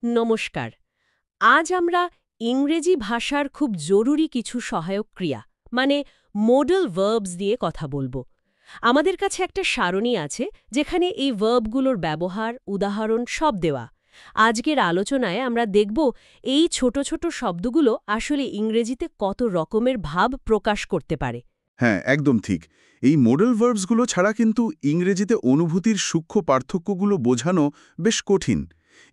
নমস্কার। আজ আমরা ইংরেজি ভাষার খুব জরুরি কিছু সহায়ক ক্রিয়া মানে মোডাল ভার্বস দিয়ে কথা বলবো। আমাদের কাছে একটা সারণী আছে যেখানে এই ভার্বগুলোর ব্যবহার, উদাহরণ সব দেওয়া। আজকের আলোচনায় আমরা দেখব এই ছোট ছোট শব্দগুলো আসলে ইংরেজিতে কত রকমের ভাব প্রকাশ করতে পারে। হ্যাঁ, একদম ঠিক। এই মোডাল ভার্বসগুলো ছাড়া কিন্তু ইংরেজিতে অনুভূতির সূক্ষ্ম পার্থক্যগুলো বোঝানো বেশ কঠিন।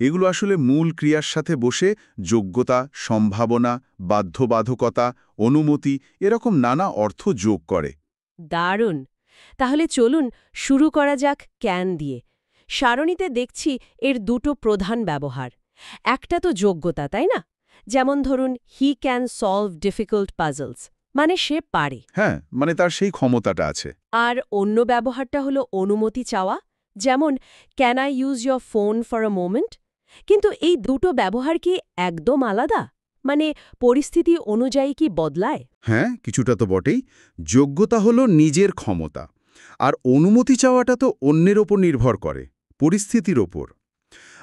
এগুলো আসলে মূল ক্রিয়ার সাথে বসে যোগ্যতা, সম্ভাবনা, বাধ্যবাধকতা, অনুমতি এরকম নানা অর্থ যোগ করে। দারুণ! তাহলে চলুন শুরু করা যাক ক্যান দিয়ে। সারণীতে দেখছি এর দুটো প্রধান ব্যবহার। একটা তো যোগ্যতা, তাই না? যেমন ধরুন he can solve difficult puzzles, মানে সে পারে। হ্যাঁ, মানে তার সেই ক্ষমতাটা আছে। আর অন্য ব্যবহারটা হলো অনুমতি চাওয়া, যেমন can I use your phone for a moment. কিন্তু এই দুটো ব্যবহার কি একদম আলাদা? মানে পরিস্থিতি অনুযায়ী কি বদলায়? হ্যাঁ, কিছুটা তো বটেই। যোগ্যতা হলো নিজের ক্ষমতা, আর অনুমতি চাওয়াটা তো অন্যের ওপর নির্ভর করে, পরিস্থিতির ওপর।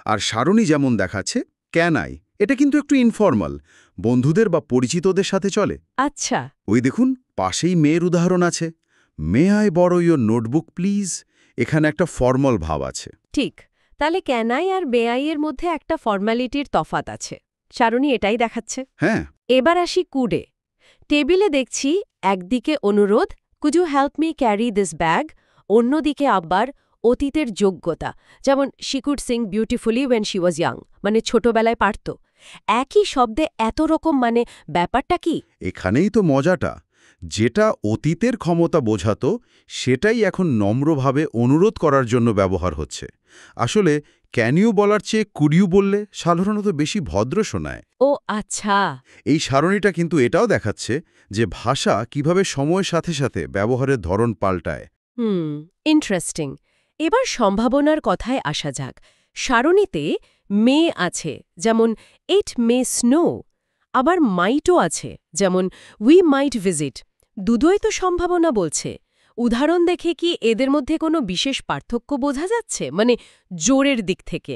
আর সারণী যেমন দেখাচ্ছে ক্যান আই, এটা কিন্তু একটু ইনফর্মাল, বন্ধুদের বা পরিচিতদের সাথে চলে। আচ্ছা। ওই দেখুন, পাশেই মেয়ের উদাহরণ আছে, মে আই বড় ইয়োর নোটবুক প্লিজ। এখানে একটা ফর্মাল ভাব আছে। ঠিক। তাহলে ক্যানাই আর বেআই এর মধ্যে একটা ফর্মালিটির তফাৎ আছে। সারণী এটাই দেখাচ্ছে। হ্যাঁ। এবার আসি কুডে। টেবিলে দেখছি একদিকে অনুরোধ, could you help me carry this bag, অন্যদিকে আবার অতীতের যোগ্যতা, যেমন she could sing beautifully when she was young, মানে ছোটবেলায় পারত। একই শব্দে এত রকম, মানে ব্যাপারটা কি? এখানেই তো মজাটা। যেটা অতীতের ক্ষমতা বোঝাতো সেটাই এখন নম্রভাবে অনুরোধ করার জন্য ব্যবহার হচ্ছে। আসলে ক্যান ইউ বলার চেয়ে কুড ইউ বললে সাধারণত বেশি ভদ্র শোনায়। ও আচ্ছা। এই সারণীটা কিন্তু এটাও দেখাচ্ছে যে ভাষা কিভাবে সময়ের সাথে সাথে ব্যবহারের ধরন পাল্টায়। ইন্টারেস্টিং। এবার সম্ভাবনার কথায় আসা যাক। সারণীতে মে আছে, যেমন ইট মে স্নো। আবার মাইটও আছে, যেমন উই মাইট ভিজিট। দুটোই তো সম্ভাবনা বলছে। উদাহরণ দেখে কি এদের মধ্যে কোনো বিশেষ পার্থক্য বোঝা যাচ্ছে, মানে জোরের দিক থেকে?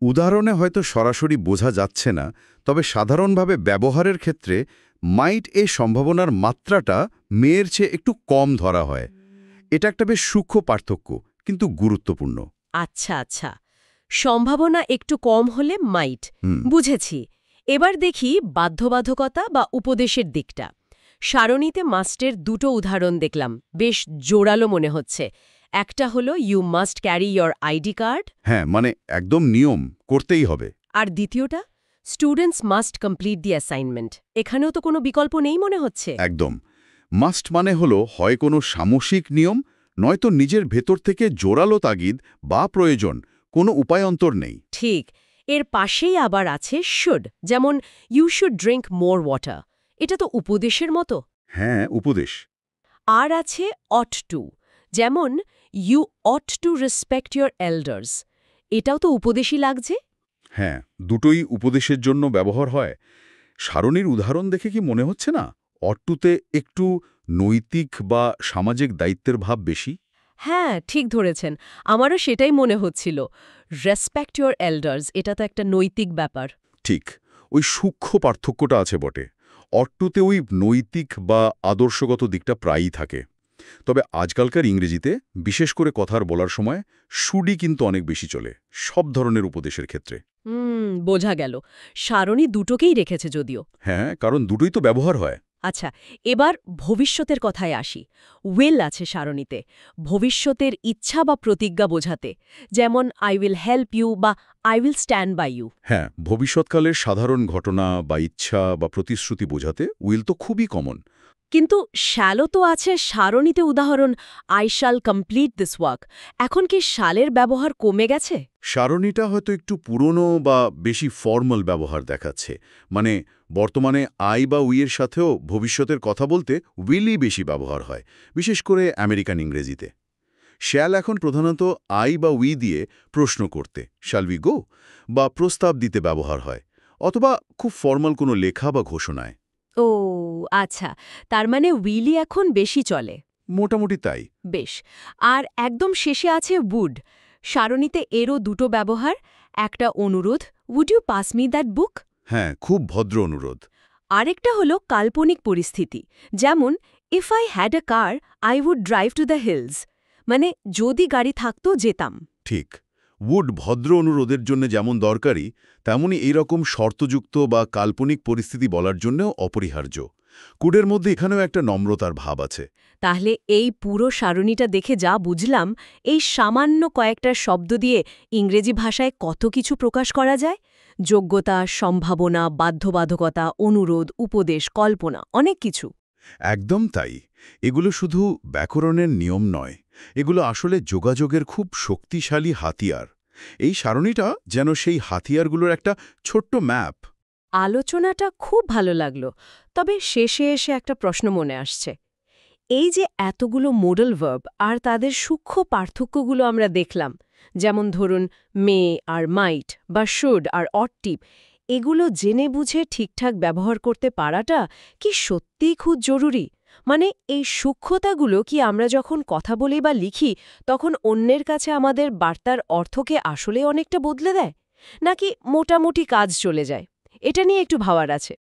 উদাহরণে হয়তো সরাসরি বোঝা যাচ্ছে না, তবে সাধারণভাবে ব্যবহারের ক্ষেত্রে মাইট এ সম্ভাবনার মাত্রাটা মেয়ের চেয়ে একটু কম ধরা হয়। এটা একটা বেশ সূক্ষ্ম পার্থক্য, কিন্তু গুরুত্বপূর্ণ। আচ্ছা আচ্ছা, সম্ভাবনা একটু কম হলে মাইট, হুম। বুঝেছি। এবার দেখি বাধ্যবাধকতা বা উপদেশের দিকটা। সারণীতে মাস্টের দুটো উদাহরণ দেখলাম, বেশ জোরালো মনে হচ্ছে। একটা হলো you must carry your ID card. হ্যাঁ, মানে একদম নিয়ম, করতেই হবে। আর দ্বিতীয়টা students must complete the assignment. এখানেও তো কোনো বিকল্প নেই মনে হচ্ছে। একদম। মাস্ট মানে হলো হয় কোনো সামসিক নিয়ম, নয়তো নিজের ভেতর থেকে জোরালো তাগিদ বা প্রয়োজন, কোনো উপায়ন্তর নেই। ঠিক। এর পাশেই আবার আছে শুড, যেমন you should drink more water. এটা তো উপদেশের মতো। হ্যাঁ, উপদেশ। আর আছে অট টু, যেমন you ought to respect your elders. এটাও তো উপদেশই লাগছে। হ্যাঁ, দুটোই উপদেশের জন্য ব্যবহার হয়। সারণীর উদাহরণ দেখে কি মনে হচ্ছে না অট্টুতে একটু নৈতিক বা সামাজিক দায়িত্বের ভাব বেশি? হ্যাঁ, ঠিক ধরেছেন। আমারও সেটাই মনে হচ্ছিল। রেসপেক্ট ইয়োর এল্ডার্স, এটা তো একটা নৈতিক ব্যাপার। ঠিক, ওই সূক্ষ্ম পার্থক্যটা আছে বটে। অট্টুতে ওই নৈতিক বা আদর্শগত দিকটা প্রায়ই থাকে। তবে আজকালকার ইংরেজিতে বিশেষ করে কথার বলার সময় শুডি কিন্তু অনেক বেশি চলে, সব ধরনের উপদেশের ক্ষেত্রে। বোঝা গেল। সারণী দুটোকেই রেখেছে যদিও। হ্যাঁ, কারণ দুটোই তো ব্যবহার হয়। আচ্ছা, এবার ভবিষ্যতের কথায় আসি। উইল আছে সারণীতে, ভবিষ্যতের ইচ্ছা বা প্রতিজ্ঞা বোঝাতে, যেমন আই উইল হেল্প ইউ বা I will stand by you. হ্যাঁ, ভবিষ্যৎকালের সাধারণ ঘটনা বা ইচ্ছা বা প্রতিশ্রুতি বোঝাতে উইল তো খুবই কমন। কিন্তু শ্যালও তো আছে সারণীতে, উদাহরণ I shall complete this work. এখন কি শ্যালের ব্যবহার কমে গেছে? সারণীটা হয়তো একটু পুরনো বা বেশি ফর্মাল ব্যবহার দেখাচ্ছে। মানে বর্তমানে আই বা উইয়ের সাথেও ভবিষ্যতের কথা বলতে উইলই বেশি ব্যবহার হয়, বিশেষ করে আমেরিকান ইংরেজিতে। শ্যাল এখন প্রধানত আই বা উই দিয়ে প্রশ্ন করতে, শ্যাল উই গো, বা প্রস্তাব দিতে ব্যবহার হয়, অথবা খুব ফর্মাল কোনো লেখা বা ঘোষণায়। ও আচ্ছা, তার মানে উইলই এখন বেশি চলে। মোটামুটি তাই। বেশ। আর একদম শেষে আছে উড। সারণীতে এরও দুটো ব্যবহার, একটা অনুরোধ would you pass me that book? হ্যাঁ, খুব ভদ্র অনুরোধ। আরেকটা হলো কাল্পনিক পরিস্থিতি, যেমন if I had a car I would drive to the hills, মানে যদি গাড়ি থাকতো যেতাম। ঠিক। উড ভদ্র অনুরোধের জন্য যেমন দরকারি, তেমনি এইরকম শর্তযুক্ত বা কাল্পনিক পরিস্থিতি বলার জন্যও অপরিহার্য। কুডের মধ্যে এখানেও একটা নম্রতার ভাব আছে। তাহলে এই পুরো সারণীটা দেখে যা বুঝলাম, এই সামান্য কয়েকটা শব্দ দিয়ে ইংরেজি ভাষায় কত কিছু প্রকাশ করা যায়। যোগ্যতা, সম্ভাবনা, বাধ্যবাধকতা, অনুরোধ, উপদেশ, কল্পনা, অনেক কিছু। একদম তাই। এগুলো শুধু ব্যাকরণের নিয়ম নয়, এগুলো আসলে যোগাযোগের খুব শক্তিশালী হাতিয়ার। এই সারণীটা যেন সেই হাতিয়ারগুলোর একটা ছোট্ট ম্যাপ। আলোচনাটা খুব ভালো লাগলো, তবে শেষে এসে একটা প্রশ্ন মনে আসছে। এই যে এতগুলো মোডাল ভার্ব আর তাদের সূক্ষ্ম পার্থক্যগুলো আমরা দেখলাম, যেমন ধরুন মে আর মাইট বা শুড আর অটটিপ, এগুলো জেনে বুঝে ঠিকঠাক ব্যবহার করতে পারাটা কি সত্যিই খুব জরুরি? মানে এই সূক্ষ্মতাগুলো কি আমরা যখন কথা বলি বা লিখি তখন অন্যের কাছে আমাদের বার্তার অর্থকে আসলে অনেকটা বদলে দেয়, নাকি মোটামুটি কাজ চলে যায়? এটা নিয়ে একটু ভাবার আছে।